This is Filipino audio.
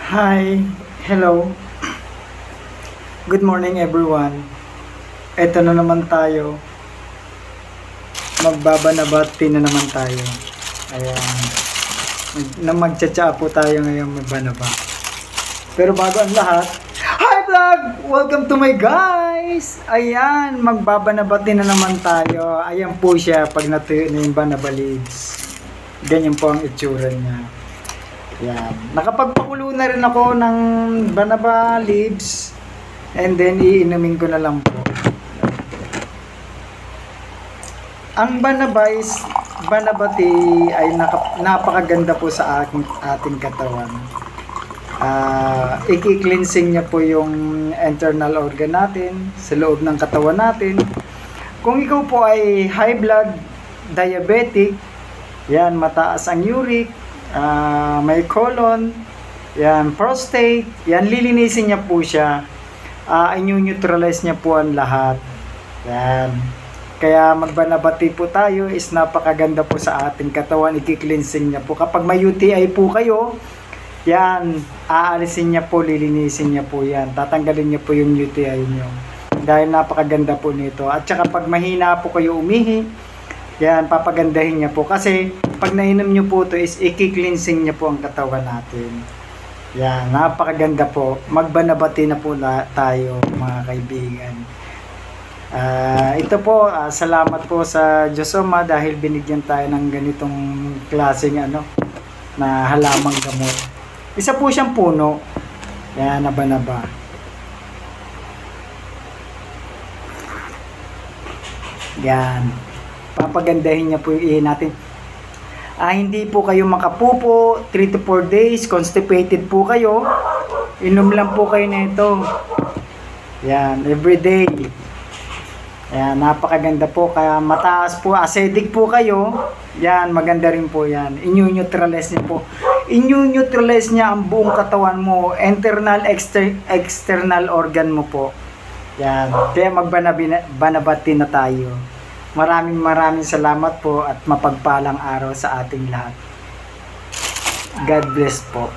Hi, hello, good morning everyone. Eto na naman tayo, magbabanabati na naman tayo. Ayan, magtsatsa po tayo ngayon magbanaba. Pero bago ang lahat, hi vlog! Welcome to my guys! Ayan, magbabanabati na naman tayo. Ayan po siya pag natuyo na yung banaba leaves. Ganyan po ang itsura niya. Yan. Nakapagpakulo na rin ako ng banaba leaves and then iinumin ko na lang po. Ang banabati ay napakaganda po sa ating katawan. I-cleansing niya po yung internal organ natin sa loob ng katawan natin. Kung ikaw po ay high blood, diabetic, yan, mataas ang uric, may colon, yan, prostate, yan, lilinisin niya po siya, i-neutralize niya po ang lahat. Yan. Kaya magbanabati po tayo is napakaganda po sa ating katawan, i-cleansing niya po. Kapag may UTI po kayo, yan, aalisin niya po, lilinisin niya po yan. Tatanggalin niya po yung UTI niyo. Dahil napakaganda po nito. At saka pag mahina po kayo umihi, yan, papagandahin niya po. Kasi pag nainom niyo po ito is i-cleansing niya po ang katawan natin. Yan, napakaganda po. Magbanabati na po tayo mga kaibigan. Ito po, salamat po sa Diyos Ama dahil binigyan tayo ng ganitong klaseng na halamang gamot. Isa po siyang puno. Yan, nabanaba. Yan. Papagandahin niya po yung ihi natin. Hindi po kayo makapupo, 3 to 4 days, constipated po kayo, inom lang po kayo nito. Yan, everyday. Yan, napakaganda po. Kaya mataas po, acidic po kayo, yan, maganda rin po yan. Inyo-neutralize niya po. Inyo-neutralize niya ang buong katawan mo, internal, external organ mo po. Yan, kaya magbanabati na tayo. Maraming salamat po at mapagpalang araw sa ating lahat. God bless po.